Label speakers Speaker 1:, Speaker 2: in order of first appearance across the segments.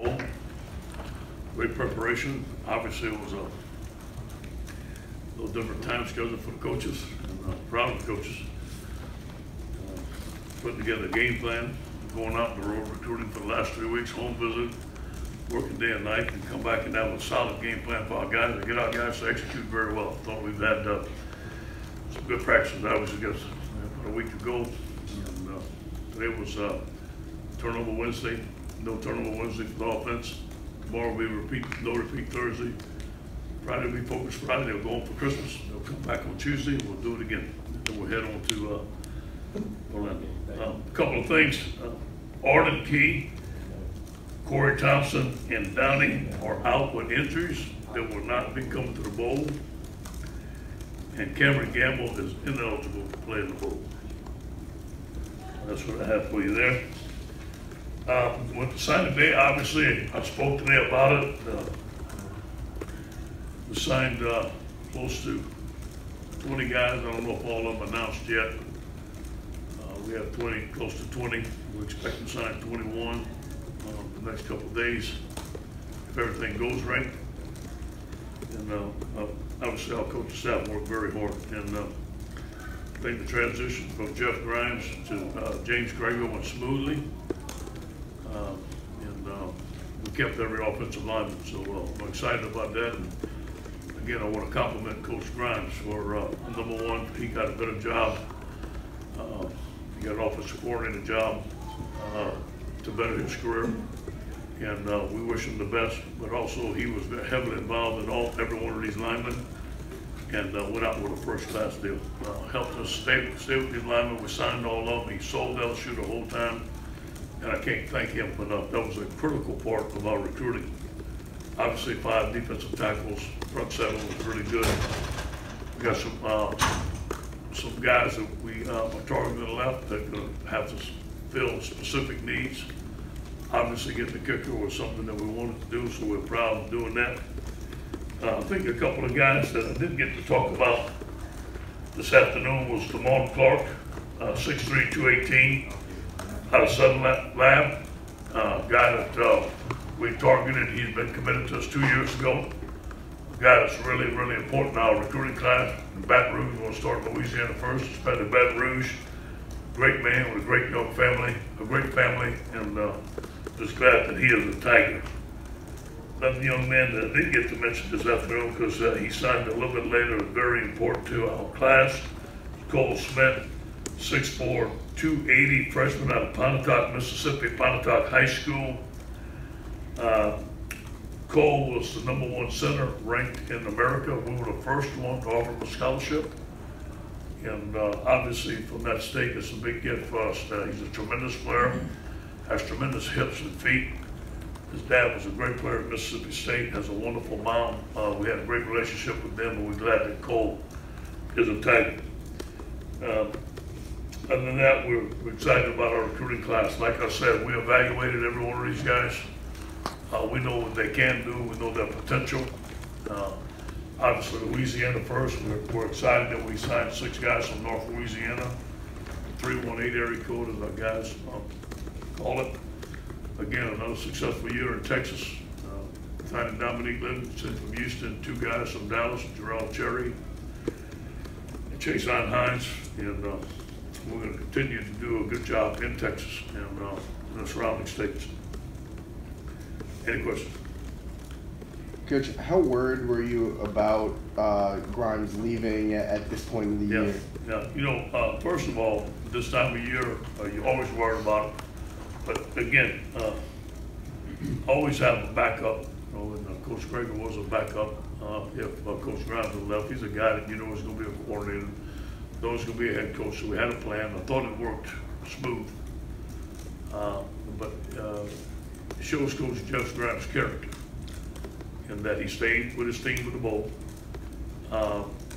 Speaker 1: Great preparation. Obviously, it was a little different time schedule for the coaches, and proud of the coaches. Putting together a game plan, going out on the road recruiting for the last 3 weeks, home visit, working day and night, and come back and have a solid game plan for our guys and get our guys to execute very well. Thought we've had some good practices. Obviously, just about a week ago, and today was turnover Wednesday. No turnover Wednesday for the offense. Tomorrow we no repeat Thursday. Friday we focus Friday. They'll go home for Christmas. They'll come back on Tuesday. We'll do it again. Then we'll head on to Orlando. A couple of things. Arden Key, Corey Thompson, and Downey are out with injuries. They will not be coming to the bowl. And Cameron Gamble is ineligible to play in the bowl. That's what I have for you there. With the signing day, obviously, I spoke today about it. We signed close to 20 guys. I don't know if all of them announced yet. We have close to 20. We're expecting to sign 21 the next couple of days, if everything goes right. And obviously, our coaching staff worked very hard. And I think the transition from Jeff Grimes to James Greger went smoothly. We kept every offensive lineman, so I'm excited about that. And again, I want to compliment Coach Grimes for number one. He got a better job. He got an offensive coordinator job to better his career, and we wish him the best. But also, he was heavily involved in every one of these linemen, and went out with a first-class deal. Helped us stay with these linemen. We signed all of them. He sold LSU the whole time. And I can't thank him enough. That was a critical part of our recruiting. Obviously, 5 defensive tackles, front 7 was really good. We got some guys that we are targeting to the left that are going to have to fill specific needs. Obviously, getting the kicker was something that we wanted to do, so we're proud of doing that. I think a couple of guys that I didn't get to talk about this afternoon was Damon Clark, 6'3", 218. Out of Southern Lab, guy that we targeted. He's been committed to us 2 years ago. A guy that's really, really important in our recruiting class. In Baton Rouge, we're going to start in Louisiana first. Spent in Baton Rouge. Great man with a great young family, a great family, and just glad that he is a Tiger. Another young man that I didn't get to mention this afternoon because he signed a little bit later, very important to our class. Cole Smith, 6'4", 280, freshman out of Pontotoc, Mississippi, Pontotoc High School. Cole was the #1 center ranked in America. We were the first one to offer him a scholarship. And obviously from that state, it's a big gift for us. He's a tremendous player, has tremendous hips and feet. His dad was a great player at Mississippi State, has a wonderful mom. We had a great relationship with them, and we're glad that Cole is a Tiger. Other than that, we're excited about our recruiting class. Like I said, we evaluated every one of these guys. We know what they can do. We know their potential. Obviously, Louisiana first. We're excited that we signed 6 guys from North Louisiana. 318 area code, as our guys call it. Again, another successful year in Texas. Signing Dominique Livingston from Houston, 2 guys from Dallas, Gerald Cherry, and Chase Hines, and we're going to continue to do a good job in Texas and the surrounding states. Any questions?
Speaker 2: Coach, how worried were you about Grimes leaving at this point in the year?
Speaker 1: Yeah, you know, first of all, this time of year, you're always worried about it. But again, always have a backup. You know, and Coach Greger was a backup. If Coach Grimes was left, he's a guy that you know is going to be a coordinator. Knows going to be a head coach, so we had a plan. I thought it worked smooth, but it shows Coach Jeff Grimes' character, and that he stayed with his team for the bowl.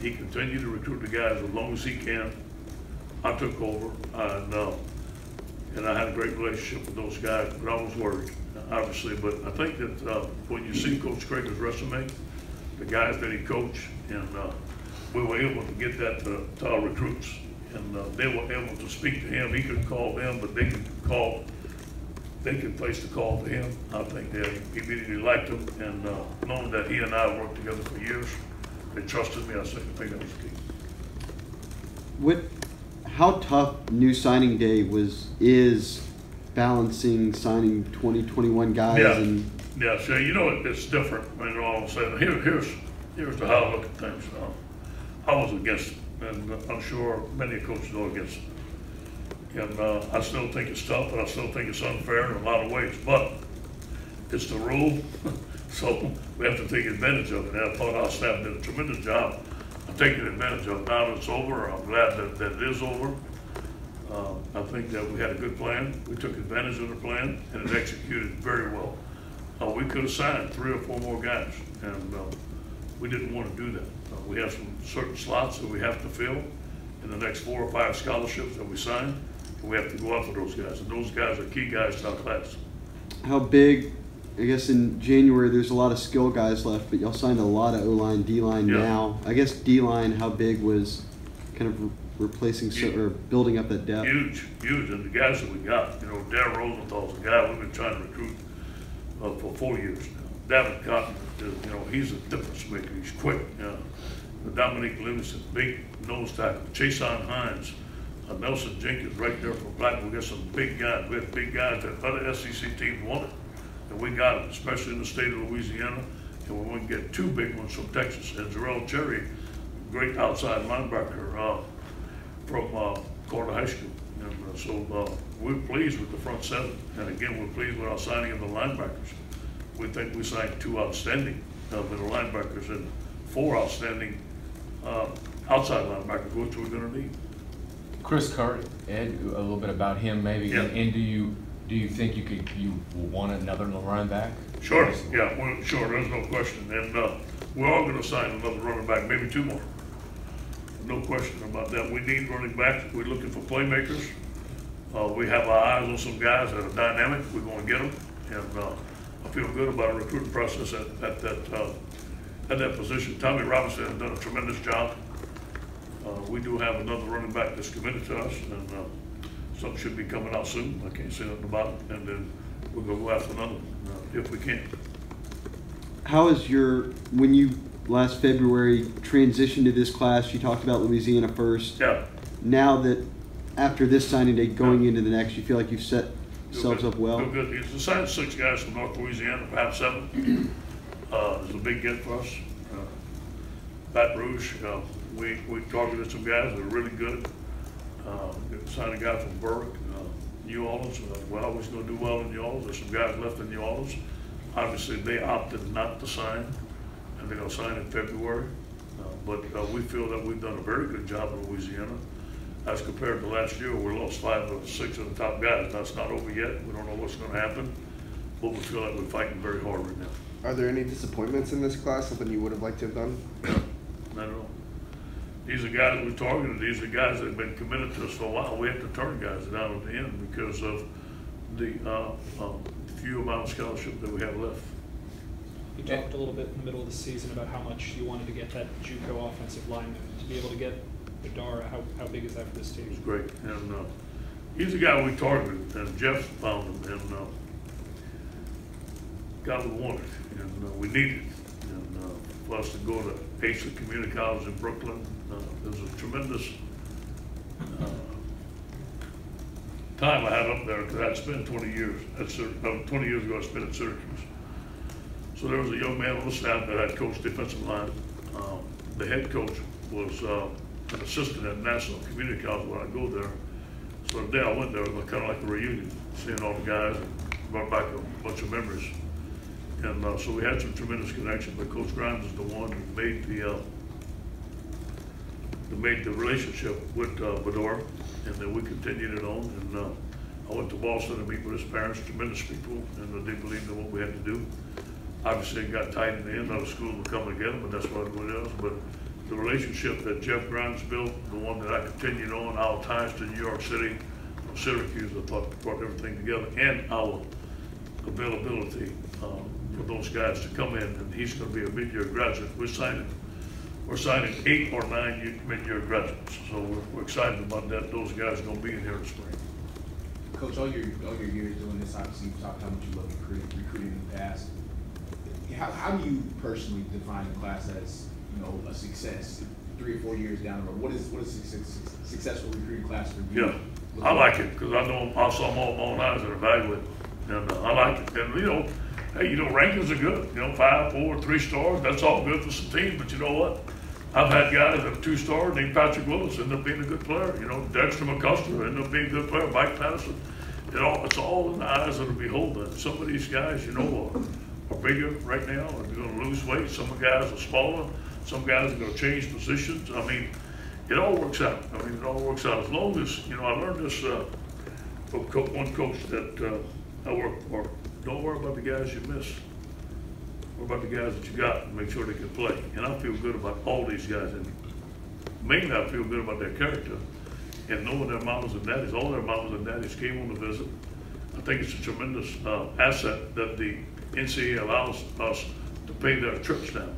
Speaker 1: He continued to recruit the guys as long as he can. I took over, and I had a great relationship with those guys, but I was worried, obviously. But I think that when you see Coach Greger's resume, the guys that he coached, and we were able to get that to our recruits, and they were able to speak to him. He could call them, but they could call they could place the call to him. I think they immediately liked him, and knowing that he and I worked together for years, they trusted me. I think that was key.
Speaker 3: How tough new signing day is balancing signing 2021 guys?
Speaker 1: Yeah, so you know it's different. You know, all of a sudden, here's the how I look at things. I was against it, and I'm sure many coaches are against it. And I still think it's tough, and I still think it's unfair in a lot of ways, but it's the rule, so we have to take advantage of it. And I thought our staff did a tremendous job of taking advantage of it. Now that it's over, I'm glad that it is over. I think that we had a good plan. We took advantage of the plan, and it executed very well. We could have signed 3 or 4 more guys, and we didn't want to do that. We have some certain slots that we have to fill in the next 4 or 5 scholarships that we signed. We have to go after those guys, and those guys are key guys to our class.
Speaker 3: How big, I guess in January there's a lot of skill guys left, but y'all signed a lot of O-line, D-line now. I guess D-line, how big was kind of replacing or building up that depth?
Speaker 1: Huge, and the guys that we got, you know, Darren Rosenthal's a guy we've been trying to recruit for 4 years now. David Cotton, you know, he's a difference maker. He's quick. Dominique Livingston, big nose tackle. Chason Hines. Nelson Jenkins right there for Black. We got some big guys. We have big guys that other SEC teams wanted, and we got them, especially in the state of Louisiana. And we want to get 2 big ones from Texas. And Jarrell Cherry, great outside linebacker from Corner High School. And so we're pleased with the front 7. And again, we're pleased with our signing of the linebackers. We think we signed 2 outstanding middle linebackers and 4 outstanding outside linebackers, which we're going to need.
Speaker 4: Chris Curry, Ed, a little bit about him maybe,
Speaker 1: yeah.
Speaker 4: And do you think you want another running back?
Speaker 1: Sure, yeah, well, sure, there's no question. And we're all going to sign another running back, maybe 2 more. No question about that. We need running backs. We're looking for playmakers. We have our eyes on some guys that are dynamic. We're going to get them. And I feel good about a recruiting process at that position. Tommy Robinson has done a tremendous job. We do have another running back that's committed to us, and something should be coming out soon. I can't say nothing about it. And then we're going to go after another one if we can.
Speaker 3: How is when you last February transitioned to this class, you talked about Louisiana first.
Speaker 1: Yeah.
Speaker 3: Now that after this signing day going into the next, you feel like you've set yourselves up well?
Speaker 1: Feel good. He's assigned 6 guys from North Louisiana, perhaps 7. It's a big get for us. Baton Rouge, we targeted some guys that are really good. Signed a guy from Berwick, New Orleans. We're always going to do well in New Orleans. There's some guys left in New Orleans. Obviously, they opted not to sign, and they're going to sign in February. But we feel that we've done a very good job in Louisiana. As compared to last year, we lost 5 or 6 of the top guys. That's not over yet. We don't know what's going to happen, but we feel like we're fighting very hard right now.
Speaker 2: Are there any disappointments in this class, something you would have liked to have done?
Speaker 1: No, not at all. These are guys we targeted. These are guys that have been committed to us for a while. We have to turn guys down at the end because of the few amount of scholarship that we have left.
Speaker 5: You talked a little bit in the middle of the season about how much you wanted to get that JUCO offensive lineman. To be able to get Bedara, how big is that for this team?
Speaker 1: It's great. And he's a guy we targeted, and Jeff found him, and God we wanted, and we needed. And for us to go to Ace Community College in Brooklyn, it was a tremendous time I had up there because I'd spent 20 years at 20 years ago I spent at Syracuse. So there was a young man on the staff that had coached defensive line. The head coach was an assistant at National Community College when I go there. So the day I went there, it was kind of like a reunion, seeing all the guys and brought back a bunch of memories. And so we had some tremendous connection, but Coach Grimes is the one who made the relationship with Bedora, and then we continued it on. And I went to Boston to meet with his parents, tremendous people, and they believed in what we had to do. Obviously, it got tight in the end. Other schools were coming together, but that's what it is. But the relationship that Jeff Grimes built, the one that I continued on, our ties to New York City, from Syracuse, I thought brought everything together, and our availability for those guys to come in, and he's going to be a mid-year graduate. We're signing 8 or 9 mid-year graduates, so we're excited about that. Those guys are going to be in here in the spring.
Speaker 6: Coach, all your years doing this, obviously you talked how much you love recruiting in the past. How do you personally define the class as, you know, a success 3 or 4 years down the road? What is a successful recruiting class for you?
Speaker 1: Yeah, I like it because I saw them all my own eyes and evaluate, and I like it. And you know, hey, you know, rankings are good. You know, 5, 4, 3 stars. That's all good for some teams. But you know what? I've had guys that are 2 stars named Patrick Willis end up being a good player. You know, Dexter McCusker ended up being a good player. Mike Patterson. It's all in the eyes of the beholder. Some of these guys, you know, are bigger right now. They're going to lose weight. Some of the guys are smaller. Some guys are going to change positions. I mean, it all works out. I mean, it all works out as long as, you know, I learned this from one coach that I work for. Don't worry about the guys you miss. Worry about the guys that you got and make sure they can play. And I feel good about all these guys. And mainly I feel good about their character and knowing their mamas and daddies. All their mamas and daddies came on the visit. I think it's a tremendous asset that the NCAA allows us to pay their trips now.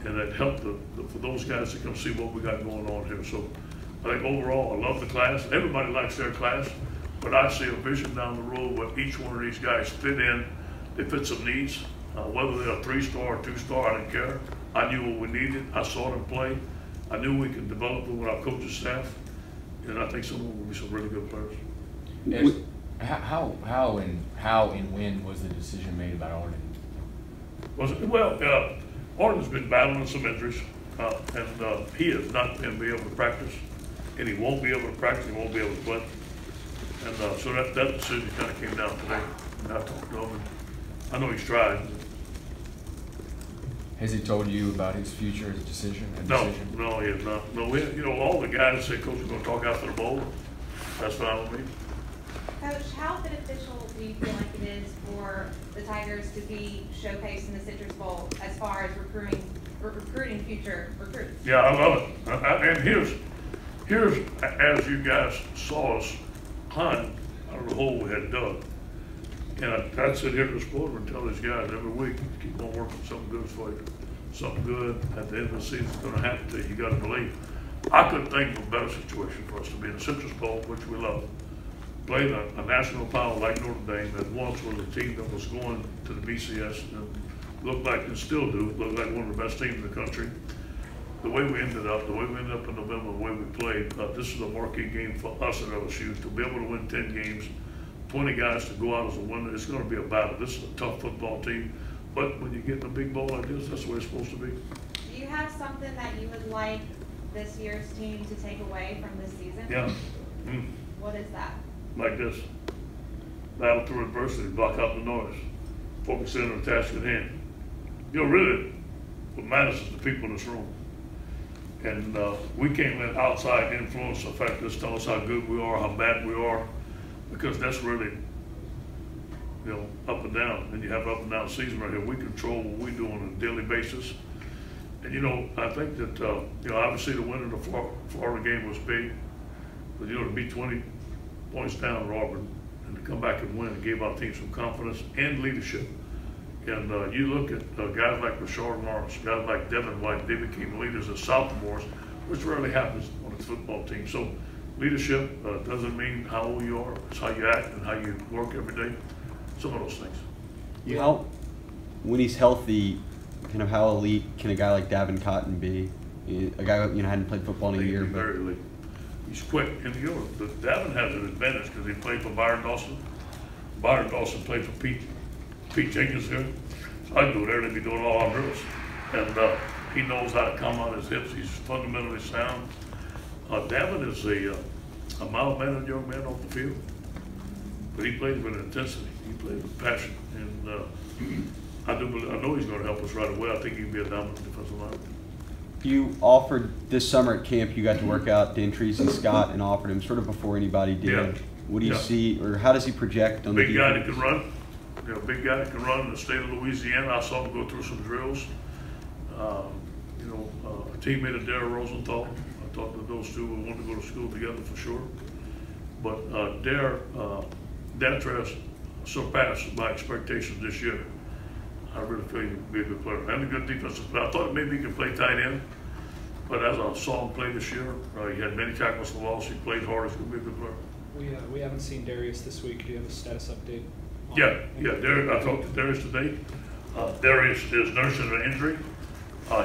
Speaker 1: And that helped for those guys to come see what we got going on here. So I think overall, I love the class. Everybody likes their class, but I see a vision down the road where each one of these guys fit in. They fit some needs, whether they're a 3-star or 2-star, I didn't care. I knew what we needed. I saw them play. I knew we could develop them with our coaching staff, and I think some of them will be some really good players.
Speaker 4: How and when was the decision made about Arden?
Speaker 1: Well, Arden's been battling some injuries, and he has not been able to practice, and he won't be able to practice, he won't be able to play. And so that decision kind of came down today, and I talked to him, and I know he's tried.
Speaker 4: Has he told you about his future, his decision?
Speaker 1: No, he has not. No, you know, all the guys say, Coach, we're going to talk after the bowl. That's fine with me.
Speaker 7: Coach, how beneficial do you feel like it is for the Tigers to be showcased in the Citrus Bowl as far as recruiting future recruits?
Speaker 1: Yeah, I love it. And here's as you guys saw us climb out of the hole we had dug. And I sit here at this podium and tell these guys every week, keep on working, something good for you. Something good at the end of the season is going to happen to you. You got to believe. I couldn't think of a better situation for us to be in the Citrus Bowl, which we love. Played a national power like Notre Dame that once was a team that was going to the BCS and looked like, and still do, looked like one of the best teams in the country. The way we ended up in November, the way we played, this is a marquee game for us at LSU to be able to win 10 games, 20 guys to go out as a winner. It's going to be a battle. This is a tough football team, but when you get in a big bowl like this, that's the way it's supposed to be.
Speaker 7: Do you have something that you would like this year's team to take away from this season?
Speaker 1: Yeah.
Speaker 7: What is that?
Speaker 1: Like this. Battle through adversity, block out the noise, focus in on the task at hand. You know, really, what matters is the people in this room. And we can't let outside influence affect us, tell us how good we are, how bad we are, because that's really, you know, up and down. And you have up and down season right here. We control what we do on a daily basis. And, you know, I think that, you know, obviously the win of the Florida game was big. But, you know, to be 20 points down at Auburn and to come back and win, it gave our team some confidence and leadership. And you look at guys like Rashard Lawrence, guys like Devin White, they became leaders as sophomores, which rarely happens on a football team. So leadership doesn't mean how old you are, it's how you act and how you work every day, some of those things.
Speaker 3: You know, when he's healthy, kind of how elite can a guy like Davin Cotton be? A guy who, you know, hadn't played football in a year,
Speaker 1: Very elite. He's quick, and you know, Davin has an advantage because he played for Byron Dawson. Byron Dawson played for Pete Jenkins here. So I go there, they'd be doing all our drills. And he knows how to come on his hips. He's fundamentally sound. Davin is a mild-mannered young man off the field, but he plays with intensity. He plays with passion, and I know he's going to help us right away. I think he'll be a dominant defensive lineman.
Speaker 3: You offered this summer at camp, you got to work out Dantrese and Scott and offered him sort of before anybody did.
Speaker 1: Yeah.
Speaker 3: What do you see, or how does he project on the
Speaker 1: Big guy that
Speaker 3: defense?
Speaker 1: can run. You know, big guy that can run in the state of Louisiana. I saw him go through some drills. You know, a teammate of Dare Rosenthal. I talked to those two. We wanted to go to school together for sure. But Dantrese surpassed my expectations this year. I really feel he could be a good player. And a good defensive player. I thought maybe he could play tight end. But as I saw him play this year, he had many tackles for loss. He played hard. He's going to be a good player.
Speaker 5: We haven't seen Darius this week. Do you have a status update? on
Speaker 1: Yeah,
Speaker 5: him?
Speaker 1: I talked to Darius today. Darius is nursing an injury.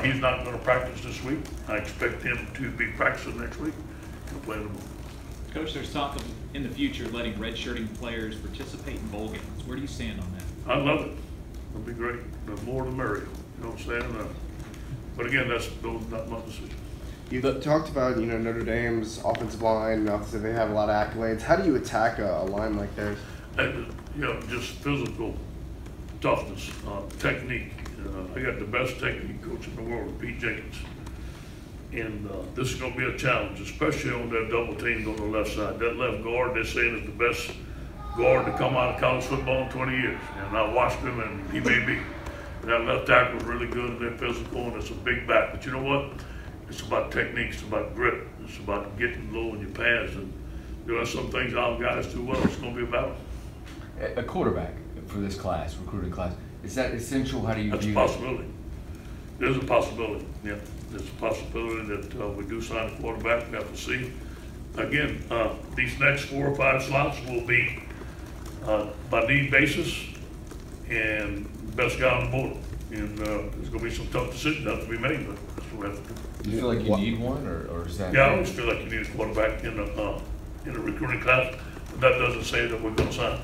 Speaker 1: He's not gonna practice this week. I expect him to be practicing next week and play tomorrow.
Speaker 8: Coach, there's talk of, in the future, letting redshirting players participate in bowl games. Where do you stand on that?
Speaker 1: I love it. It'll be great. The more the merrier. You know what I'm saying? But again, that's not my decision.
Speaker 2: You talked about, Notre Dame's offensive line. Obviously, they have a lot of accolades. How do you attack a line like theirs?
Speaker 1: Just physical toughness, technique. I got the best technique coach in the world, Pete Jenkins. And this is going to be a challenge, especially on that double team on the left side. That left guard, they're saying, is the best guard to come out of college football in 20 years. And I watched him, and he may be. That left tackle is really good, and they're physical, and it's a big back. But you know what? It's about technique, it's about grip, it's about getting low in your pads. And there's some things our guys do well. It's going to be a battle.
Speaker 4: A quarterback for this class, recruiting class, is that essential? How do you
Speaker 1: That's a
Speaker 4: view
Speaker 1: possibility. There's a possibility, yeah. There's a possibility that we do sign a quarterback. We have to see. Again, these next 4 or 5 slots will be by need basis and best guy on the board. And there's going to be some tough decisions that have to be made, but that's what we have to do.
Speaker 4: Do you feel like you need one, or is that?
Speaker 1: Yeah, I always feel like you need a quarterback in a recruiting class, but that doesn't say that we're going to sign.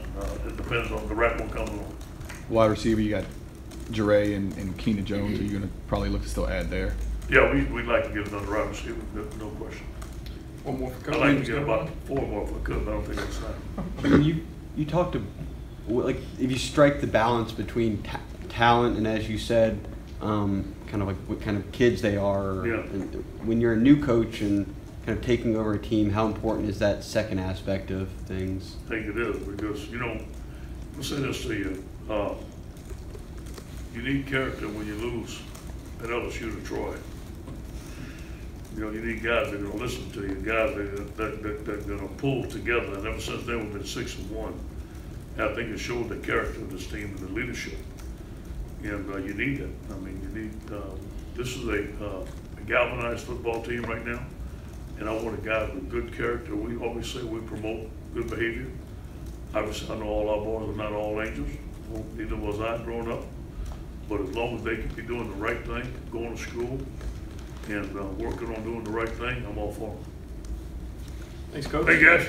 Speaker 1: It depends on the right one coming along.
Speaker 9: Wide receiver, you got Jure and Keenan Jones. Are you going to probably look to still add there?
Speaker 1: Yeah, we'd like to get another wide receiver, no question.
Speaker 5: One more for
Speaker 1: I'd
Speaker 5: Coach.
Speaker 1: like to get about 4 more if I could, but I don't think that's sign.
Speaker 3: You talked to, like, if you strike the balance between talent and, as you said, kind of like what kind of kids they are.
Speaker 1: Yeah.
Speaker 3: And when you're a new coach and kind of taking over a team, how important is that second aspect of things?
Speaker 1: I think it is, because, I'll say this to you. You need character when you lose at LSU to Troy. You need guys that are going to listen to you, guys that are going to pull together. And ever since then, we've been 6-1. And I think it showed the character of this team and the leadership. And you need it. I mean, you need, this is a galvanized football team right now. And I want a guy with good character. We always say we promote good behavior. Obviously, I know all our boys are not all angels. Well, neither was I growing up. But as long as they can be doing the right thing, going to school, and working on doing the right thing, I'm all for them.
Speaker 5: Thanks, Coach.
Speaker 1: Hey, guys.